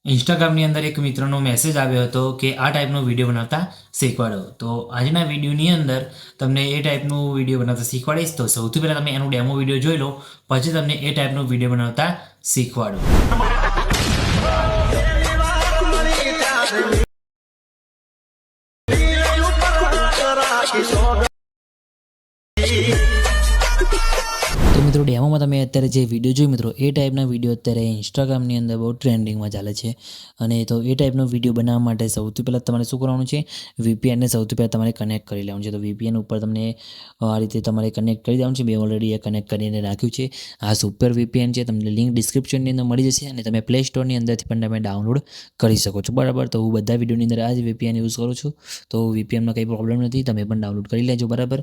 ઇન્સ્ટાગ્રામની અંદર એક મિત્રનો મેસેજ આવ્યો હતો કે આ ટાઈપનો વિડીયો બનાવતા શીખવાડો. તો આજના વિડીયોની અંદર તમને એ ટાઈપનું વિડીયો બનાવતા શીખવાડીશ. તો સૌથી પહેલાં તમે એનો ડેમો વિડીયો જોઈ લો, પછી તમને એ ટાઈપનો વિડીયો બનાવતા શીખવાડું. તો મિત્રો ડેમોમાં તમે અત્યારે જે વિડીયો જોઈ મિત્રો એ ટાઈપના વિડીયો અત્યારે ઇન્સ્ટાગ્રામની અંદર બહુ ટ્રેન્ડિંગમાં ચાલે છે. અને તો એ ટાઈપનો વિડીયો બનાવવા માટે સૌથી પહેલાં તમારે શું કરવાનું છે, વીપીએનને સૌથી પહેલાં તમારે કનેક્ટ કરી લેવાનું છે. તો વીપીએન ઉપર તમને આ રીતે તમારે કનેક્ટ કરી દેવાનું છે. મેં ઓલરેડી એ કનેક્ટ કરીને રાખ્યું છે. આ સુપર વીપીએન છે, તમને લિંક ડિસ્ક્રિપ્શનની અંદર મળી જશે અને તમે પ્લે સ્ટોરની અંદરથી પણ તમે ડાઉનલોડ કરી શકો છો. બરાબર, તો હું બધા વિડીયોની અંદર આ જ વીપીએન યુઝ કરું છું. તો વીપીએનમાં કંઈ પ્રોબ્લેમ નથી, તમે પણ ડાઉનલોડ કરી લેજો. બરાબર,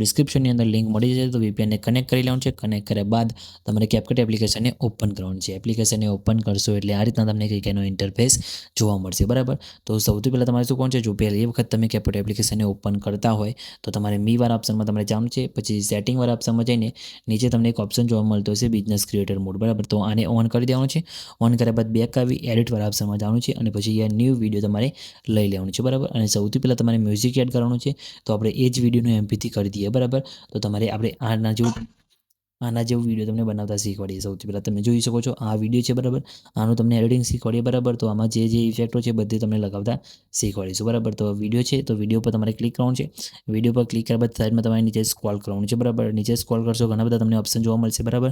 ડિસ્ક્રિપ્શનની અંદર લિંક મળી જશે. તો વીપીએનને કનેક્ટ કરી લેવાનું છે. કનેક્ટ કર્યા બાદ તમારે CapCut એપ્લિકેશનને ઓપન કરવાનું છે. એપ્લિકેશનને ઓપન કરશો એટલે આ રીતના તમને કંઈક એનો ઇન્ટરફેસ જોવા મળશે. બરાબર, તો સૌથી પહેલાં તમારે શું કરવાનું છે, જો પહેલી વખત તમે CapCut એપ્લિકેશનને ઓપન કરતા હોય તો તમારે મીવાળા ઓપ્શનમાં તમારે જવાનું છે. પછી સેટિંગવાળા ઓપ્શનમાં જઈને નીચે તમને એક ઓપ્શન જોવા મળતો હશે, બિઝનેસ ક્રિએટર મોડ. બરાબર, તો આને ઓન કરી દેવાનું છે. ઓન કર્યા બાદ બેક આવી એડિટવાળા ઓપ્શનમાં જવાનું છે અને પછી અહીંયા ન્યૂ વિડીયો તમારે લઈ લેવાનું છે. બરાબર, અને સૌથી પહેલાં તમારે મ્યુઝિક એડ કરવાનું છે. તો આપણે એ જ વિડીયોનું MP3 કરી દઈએ. બરાબર, તો તમારે આપણે આના જેવું વિડીયો તમને બનાવતા શીખવાડીએ. સૌથી પહેલાં તમે જોઈ શકો છો આ વિડીયો છે. બરાબર, આનું તમને એડિટિંગ શીખવાડીએ. બરાબર, તો આમાં જે ઇફેક્ટો છે બધી તમને લગાવતા શીખવાડીશું. બરાબર, તો વિડીયો છે, તો વિડીયો પર તમારે ક્લિક કરવાનું છે. વિડીયો પર ક્લિક કર્યા બાદ સાઈડમાં તમારે નીચે સ્ક્રોલ કરવાનું છે. બરાબર, નીચે સ્ક્રોલ કરશો ઘણા બધા તમને ઓપ્શન જોવા મળશે. બરાબર,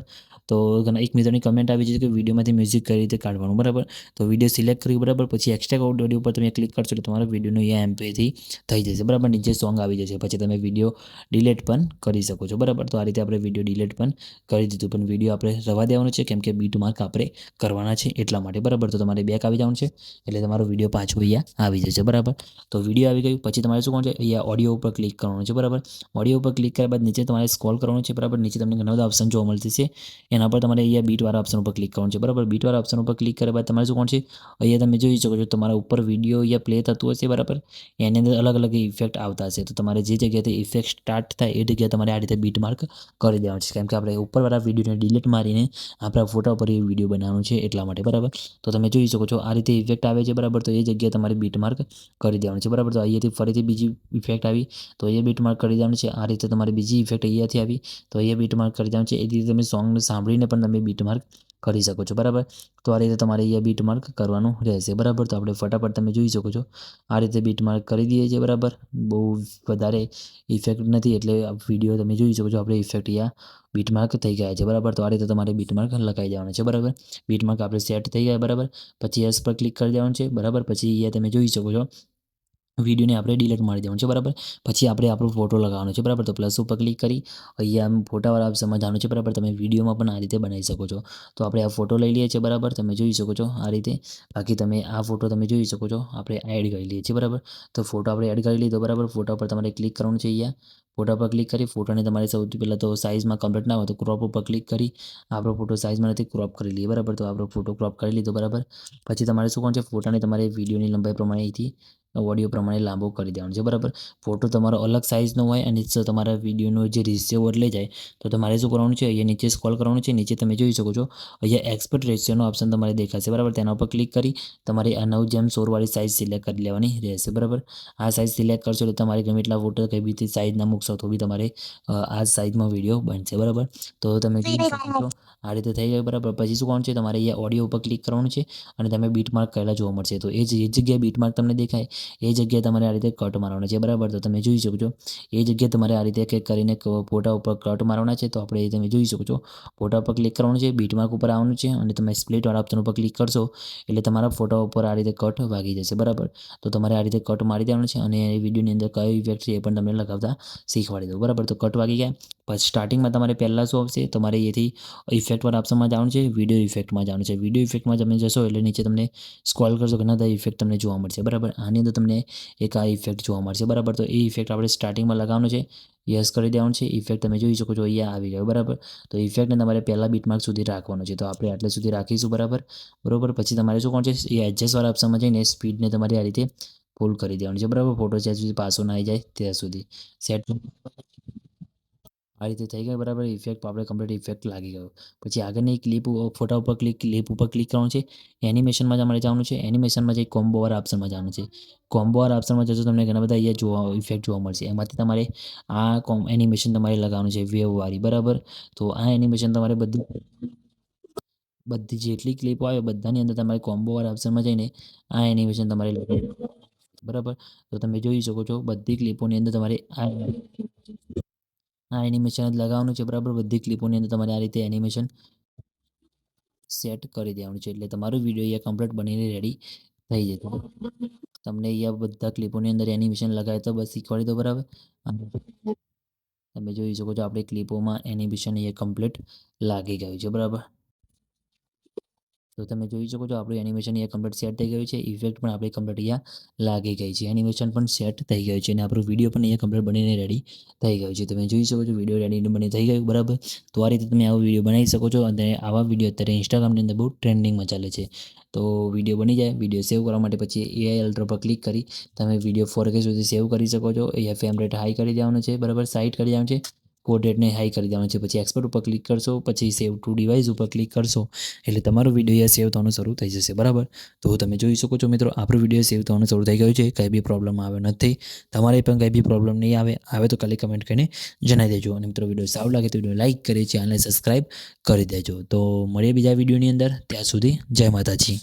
તો એક મિત્રની કમેન્ટ આવી છે કે વિડીયોમાંથી મ્યુઝિક કઈ રીતે કાઢવાનું. બરાબર, તો વિડીયો સિલેક્ટ કરી. બરાબર, પછી એક્સ્ટ્રા ઓડિયો ઉપર તમે ક્લિક કરશો તો તમારો વિડીયોનો એ MP3 થઈ જશે. બરાબર, નીચે સોંગ આવી જશે. પછી તમે વિડીયો ડિલીટ પણ કરી શકો છો. બરાબર, તો આ રીતે આપણે વિડીયો ડિલીટ પણ કરી દીધું, પણ વિડીયો આપણે રવા દેવાનું છે કેમ કે બીટ માર્ક આપણે કરવાના છે એટલા માટે. બરાબર, તો તમારે બેક આવી જવાનું છે એટલે તમારો વિડીયો પાછો અહીંયા આવી જશે. બરાબર, તો વિડીયો આવી ગયું પછી તમારે શું કરવાનું છે, અહીંયા ઓડિયો ઉપર ક્લિક કરવાનું છે. બરાબર, ઓડિયો ઉપર ક્લિક કર્યા બાદ નીચે તમારે સ્ક્રોલ કરવાનું છે. બરાબર, નીચે તમને ઘણા બધા ઓપ્શન જોવા મળશે છે. એના પર તમારે અહીંયા બીટવાળા ઓપ્શન ઉપર ક્લિક કરવાનું છે. બરાબર, બીટવાળા ઓપ્શન ઉપર ક્લિક કર્યા બાદ તમારે શું કરવાનું છે, અહીંયા તમે જોઈ શકો છો તમારા ઉપર વિડીયો અહીંયા પ્લે થતું હશે. બરાબર, એની અંદર અલગ અલગ ઇફેક્ટ આવતા હશે. તો તમારે જે જગ્યાએથી ઇફેક્ટ સ્ટાર્ટ થાય એ જગ્યાએ તમારે આ રીતે બીટ માર્ક કરી દેવાનું છે કેમ કે આપણે ઉપરવાળા વિડીયોને ડિલીટ મારીને આપણા ફોટા ઉપર એ વિડીયો બનાવવાનો છે એટલા માટે. બરાબર, તો તમે જોઈ શકો છો આ રીતે ઇફેક્ટ આવે છે. બરાબર, તો એ જગ્યાએ તમારે બીટ માર્ક કરી દેવાનું છે. બરાબર, તો અહીંયાથી ફરીથી બીજી ઇફેક્ટ આવી તો એ બીટ માર્ક કરી દેવાનું છે. આ રીતે તમારે બીજી ઇફેક્ટ અહીંયાથી આવી તો એ બીટ માર્ક કરી દેવાનું છે. એ રીતે તમે સોંગને સાંભળીને પણ તમે બીટ માર્ક કરી શકો છો. બરાબર, તો આ રીતે તમારે અહીંયા બીટ માર્ક કરવાનું રહેશે. બરાબર, તો આપણે ફટાફટ તમે જોઈ શકો છો આ રીતે બીટ માર્ક કરી દઈએ છીએ. બરાબર, બહુ વધારે ઇફેક્ટ નથી એટલે વિડીયો તમે જોઈ શકો છો આપણે ઇફેક્ટ અહીંયા બીટમાર્ક થઈ ગયા છે. બરાબર, તો આ રીતે તમારે બીટમાર્ક લગાવી દેવાનું છે. બરાબર, બીટમાર્ક આપણે સેટ થઈ ગયા. બરાબર, પછી યસ પર ક્લિક કરી દેવાનું છે. બરાબર, પછી અહીંયા તમે જોઈ શકો છો વિડીયોને આપણે ડિલીટ મારી દેવાનું છે. બરાબર, પછી આપણે આપણો ફોટો લગાવવાનો છે. બરાબર, તો પ્લસ ઉપર ક્લિક કરી અહીંયા ફોટાવાળા ઓપ્શનમાં જવાનું છે. બરાબર, તમે વિડીયોમાં પણ આ રીતે બનાવી શકો છો. તો આપણે આ ફોટો લઈ લઈએ છીએ. બરાબર, તમે જોઈ શકો છો આ રીતે. બાકી તમે આ ફોટો તમે જોઈ શકો છો આપણે એડ કરી લઈએ છીએ. બરાબર, તો ફોટો આપણે એડ કરી લીધો. બરાબર, ફોટા પર તમારે ક્લિક કરવાનું છે. અહીંયા ફોટા પર ક્લિક કરી ફોટોને તમારે સૌથી પહેલાં તો સાઇઝમાં કમ્પ્લીટ ના હોય તો ક્રોપ ઉપર ક્લિક કરી આપણો ફોટો સાઇઝમાં નથી ક્રોપ કરી લઈએ. બરાબર, તો આપણો ફોટો ક્રોપ કરી લીધો. બરાબર, પછી તમારે શું કરવાનું છે, ફોટાને તમારે વિડીયોની લંબાઈ પ્રમાણે અહીંથી ઓડિયો પ્રમાણે લાંબો કરી દેવાનો છે. બરાબર, ફોટો તમારો અલગ સાઇઝનો હોય અને તમારા વિડીયોનો જે રેશિયો બદલાઈ જાય તો તમારે શું કરવાનું છે, અહીંયા નીચે સ્ક્રોલ કરવાનું છે. નીચે તમે જોઈ શકો છો અહીંયા એક્સપર્ટ રેશિયોનો ઓપ્શન તમારે દેખાશે. બરાબર, તેના ઉપર ક્લિક કરી તમારે આ 9:16 વાળી સાઇઝ સિલેક્ટ કરી લેવાની રહેશે. બરાબર, આ સાઇઝ સિલેક્ટ કરશો એટલે તમારે ગમે એટલા ફોટો કઈ બી સાઇઝના મૂકશો તો બી તમારે આ સાઇઝમાં વિડીયો બનશે. બરાબર, તો તમે જોઈ શકો છો આ રીતે થઈ જાય. બરાબર, પછી શું કરવાનું છે, તમારે અહીંયા ઓડિયો ઉપર ક્લિક કરવાનું છે અને તમે બીટ માર્ક કરેલા જોવા મળશે. તો એ જગ્યાએ બીટ માર્ક તમને દેખાય એ જગ્યાએ તમારે આ રીતે કટ મારવાનો છે. બરાબર, તો તમે જોઈ શકો છો એ જગ્યાએ તમારે આ રીતે કંઈક કરીને ફોટા ઉપર કટ મારવાના છે. તો આપણે તમે જોઈ શકો છો ફોટા ઉપર ક્લિક કરવાનું છે, બીટ માર્ક ઉપર આવવાનું છે અને તમે સ્પ્લિટવાળા ઓપ્શન ઉપર ક્લિક કરશો એટલે તમારા ફોટા ઉપર આ રીતે કટ વાગી જશે. બરાબર, તો તમારે આ રીતે કટ મારી દેવાનું છે અને એ વિડીયોની અંદર કયો ઇફેક્ટ છે એ પણ તમને લગાવતા શીખવાડી દઉં. બરાબર, તો કટ વાગી ગયા પછી સ્ટાર્ટિંગમાં તમારે પહેલાં શું આવશે, તમારે અહીંથી ઇફેક્ટવાળા ઓપ્શનમાં જવાનું છે, વિડીયો ઇફેક્ટમાં જવાનું છે. વિડીયો ઇફેક્ટમાં તમે જશો એટલે નીચે તમને સ્ક્રોલ કરશો ઘણા બધા ઇફેક્ટ તમને જોવા મળશે. બરાબર, આની અંદર તમને એક આ ઇફેક્ટ જોવા મળશે. બરાબર, તો એ ઇફેક્ટ આપણે સ્ટાર્ટિંગમાં લગાવવાનું છે, યસ કરી દેવાનું છે. ઇફેક્ટ તમે જોઈ શકો છો અહીંયા આવી ગયો. બરાબર, તો ઇફેક્ટને તમારે પહેલાં બીટમાર્ક સુધી રાખવાનો છે. તો આપણે આટલે સુધી રાખીશું. બરાબર, પછી તમારે શું કરવાનું છે, એ એડજસ્ટવાળા ઓપ્શનમાં જઈને સ્પીડને તમારે આ રીતે ફૂલ કરી દેવાનું છે. બરાબર, ફોટો જ્યાં સુધી પાછો ના આવી જાય ત્યાં સુધી સેટ આ રીતે થઈ ગયું બરાબર. ઇફેક્ટ આપણે કમ્પ્લીટ ઇફેક્ટ લાગી ગયો. પછી આગળની ક્લિપ ફોટા ઉપર ક્લિપ ઉપર ક્લિક કરવાનું છે. એનિમેશનમાં તમારે જવાનું છે. એનિમેશનમાં જઈ કોમ્બો વાળા ઓપ્શનમાં જવાનું છે. કોમ્બો વાળા ઓપ્શનમાં જશો તમને ઘણા બધા અહીંયા ઇફેક્ટ જોવા મળશે. એમાંથી તમારે આ એનિમેશન તમારે લગાવવાનું છે વેવ વાળી બરાબર. તો આ એનિમેશન તમારે બધી જેટલી ક્લિપો આવે બધાની અંદર તમારે કોમ્બો વાળા ઓપ્શનમાં જઈને આ એનિમેશન તમારે લગાવવાનું બરાબર. તો તમે જોઈ શકો છો બધી ક્લિપોની અંદર તમારે આ એનિમેશન જ લગાવવાનું છે બરાબર. બધી ક્લિપોની અંદર તમારે આ રીતે એનિમેશન સેટ કરી દેવાનું છે એટલે તમારું વિડીયો અહીંયા કમ્પ્લીટ બનીને રેડી થઈ જશે. તમને અહીંયા બધા ક્લિપોની અંદર એનિમેશન લગાવે તો બસ શીખવાડી દો બરાબર. તમે જોઈ શકો છો આપણી ક્લિપોમાં એનિમેશન અહીંયા કમ્પ્લીટ લાગી ગયું છે બરાબર. તો તમે જોઈ શકો છો આપણું એનિમેશન અહીંયા કમ્પ્લીટ સેટ થઈ ગયું છે. ઇફેક્ટ પણ આપણી કમ્પ્લીટ અહીંયા લાગી ગઈ છે. એનિમેશન પણ સેટ થઈ ગયું છે અને આપણું વિડીયો પણ અહીંયા કમ્પ્લીટ બનીને રેડી થઈ ગયું છે. તમે જોઈ શકો છો વિડીયો રેડી બની થઈ ગયું બરાબર. તો આ રીતે તમે આવો વિડીયો બનાવી શકો છો અને આવા વિડીયો અત્યારે ઇન્સ્ટાગ્રામની અંદર બહુ ટ્રેન્ડિંગમાં ચાલે છે. તો વિડીયો બની જાય, વિડીયો સેવ કરવા માટે પછી AI અલ્ટ્રા પર ક્લિક કરી તમે વિડીયો 4K સુધી સેવ કરી શકો છો. અહીંયા ફ્રેમ રેટ હાઈ કરી દેવાનું છે બરાબર. સાઇટ કરી દેવાનું છે. કોડ રેટને હાઈ કરી દેવાનું છે. પછી એક્સપોર્ટ ઉપર ક્લિક કરશો, પછી સેવ ટુ ડિવાઇસ ઉપર ક્લિક કરશો એટલે તમારો વિડીયો અહીંયા સેવ થવાનું શરૂ થઈ જશે બરાબર. તો તમે જોઈ શકો છો મિત્રો આપણો વિડીયો સેવ થવાનું શરૂ થઈ ગયું છે. કંઈ બી પ્રોબ્લેમ આવે નથી. તમારે પણ કંઈ બી પ્રોબ્લેમ નહીં આવે તો ખાલી કમેન્ટ કરીને જણાવી દેજો. અને મિત્રો વિડીયો સારું લાગે તો વિડીયો લાઇક કરી ચેનલને સબસ્ક્રાઈબ કરી દેજો. તો મળીએ બીજા વિડીયોની અંદર. ત્યાં સુધી જય માતાજી.